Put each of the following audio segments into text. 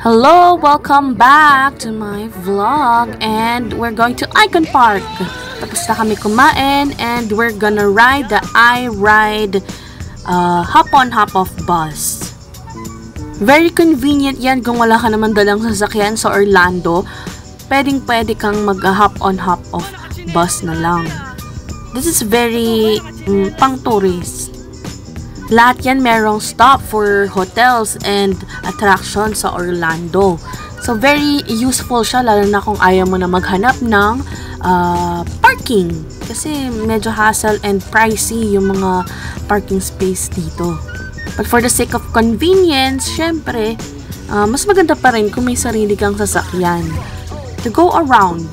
Hello, welcome back to my vlog and we're going to Icon Park. Tapos na kami kumain and we're gonna ride the iRide hop on hop off bus. Very convenient yan kung wala ka naman dalang sasakyan sa Orlando. Pwede kang mag-hop on hop off bus na lang. This is very pang tourist. Lahat yan merong stop for hotels and attractions sa Orlando. So, very useful siya, lalo na kung ayaw mo na maghanap ng parking. Kasi medyo hassle and pricey yung mga parking space dito. But for the sake of convenience, syempre, mas maganda pa rin kung may sarili kang sasakyan to go around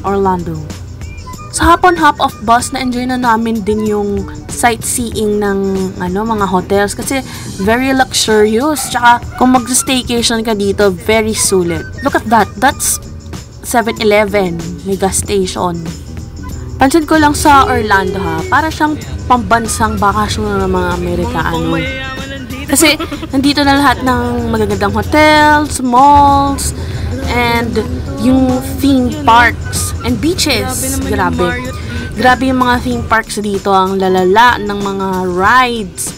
Orlando. Sa hop on hop off bus, na-enjoy na namin din yung sightseeing ng mga hotels kasi very luxurious. Tsaka kung mag-staycation ka dito, very sulit. Look at that. That's 7-Eleven. May gas station. Pansin ko lang sa Orlando para siyang pambansang bakasyon ng mga Amerikano. Kasi nandito na lahat ng magagandang hotels, malls, and yung theme parks and beaches. Grabe yung mga theme parks dito. Ang lalala ng mga rides.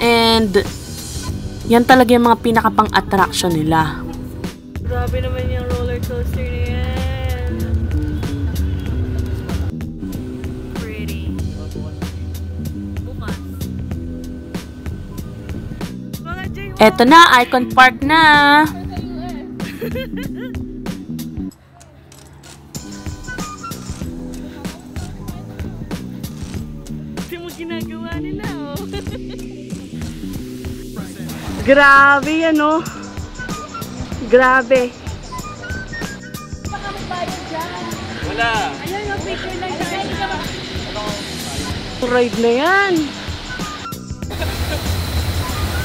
And yan talaga yung mga pinakapang attraction nila. Grabe naman yung roller coaster na yan. Pretty. Bukas. Eto na, Icon Park na. Ito mo ginagawa nila, oh. Grabe yan, oh. Grabe. Baka magbayad dyan. Wala. Ayun, yung picture lang dyan. Ride na yan.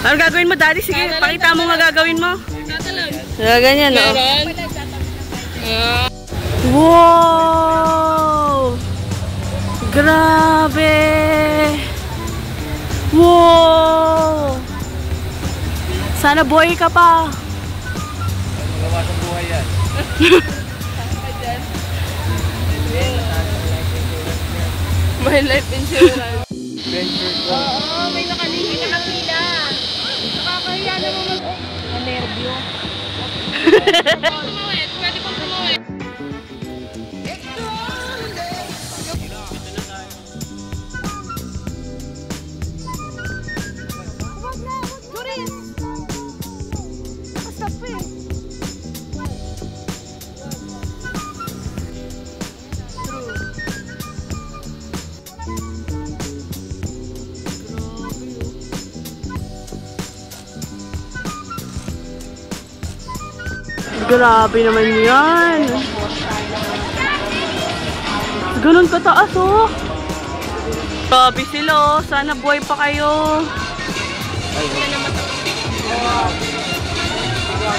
Ano gagawin mo, Daddy? Sige, pakita mo nga gagawin mo. Tatalag. Ganyan, no? Wow! Grabe! Wow! Sana buhay ka pa. Magawa sa buhay yan. My life insurance. Venture ko. Oo, may nakalihi na kapila. Nakakahiya naman nervyo. Pwede pang tumawid. Grabe naman yan. Ganun kataas, oh. Grabe sila, oh. Sana buhay pa kayo.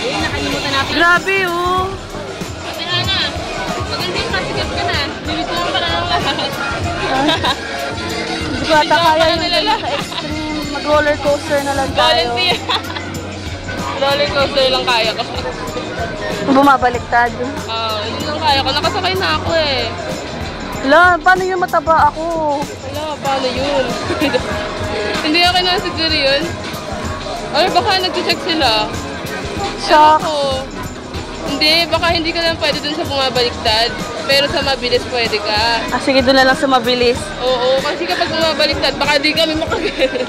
Nakalimutan natin. Grabe, oh. Pati na. Maganda yung kasigat ka na. Bibito mo para ng lahat. Hindi ko ata kaya yung extreme. Mag-roller coaster na lang tayo. Volunteer. Roller coaster lang kaya ko. Bumabaliktad. Yun lang kaya ko. Nakasakay na ako eh. Wala, paano yung mataba ako? Wala, paano yun? Hindi ako na siguro yun. Or baka nag-check sila. Shock. Ako. Hindi, baka hindi ka lang pwede dun sa bumabaliktad. Pero sa mabilis pwede ka. Sige, doon na lang sa mabilis. Oo, kasi kapag bumabaliktad, baka di kami makagil.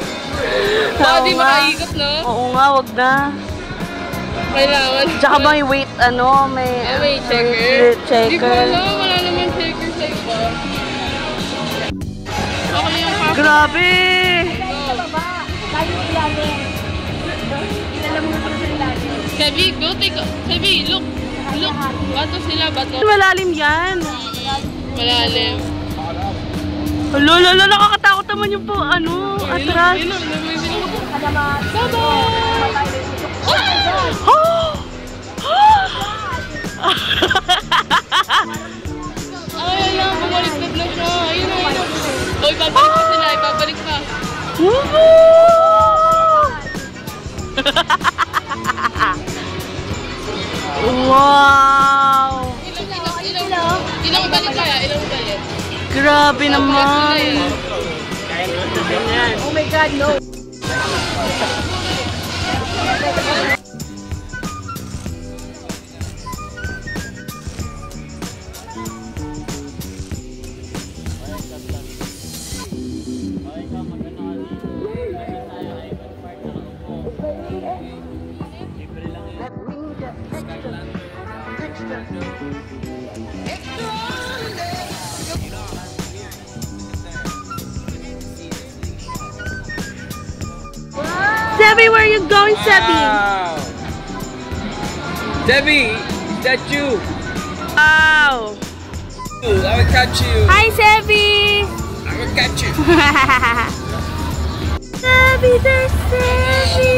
Baka di makaikot, no? Oo nga, wag na. Kailangan. Tsaka ba may weight, may checker. Hindi ko checker. alam, wala naman checker sa iba. Okay yung papa. Grabe! Sabi, go take a... Sabi, look. Look. Bato sila, bato. Malalim yan. Malalim. Lolo, nakakatakot naman yung atras. Ay, alam, bumalik na siya. Ayun. Hoy, babalik pa sila, ibabalik pa. Grabe naman. Oh my God, no! Sebi, where are you going, Sebi? Wow! Debbie, is that you? Wow. I will catch you. Hi, Sebi. I will catch you. Sebi, there's Sebi.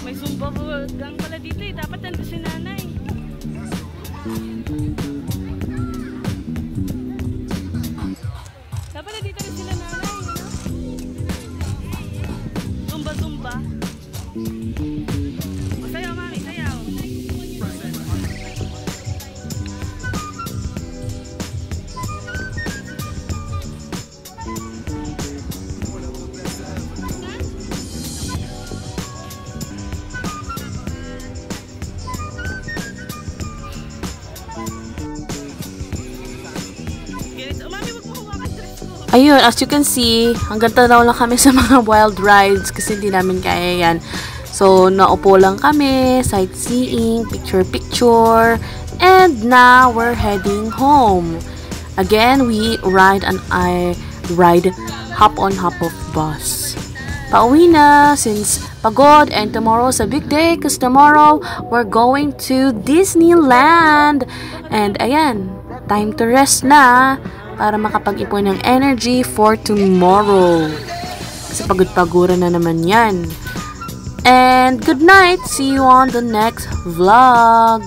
May Zumba gang pala dito eh. Dapat nandun si nanay. Dapat nandito rin sila nanay. Zumba. O, sayaw mami, sayaw. Ayun, as you can see, hanggang tanaw lang kami sa mga wild rides kasi hindi namin kaya yan. So, naupo lang kami, sightseeing, picture, and now we're heading home. Again, we ride an hop-on, hop-off bus. Pauwi na since pagod, and tomorrow's a big day because tomorrow we're going to Disneyland. And ayan, time to rest na para makapag-ipon ng energy for tomorrow. Kasi pagod-paguran na naman yan. And good night! See you on the next vlog!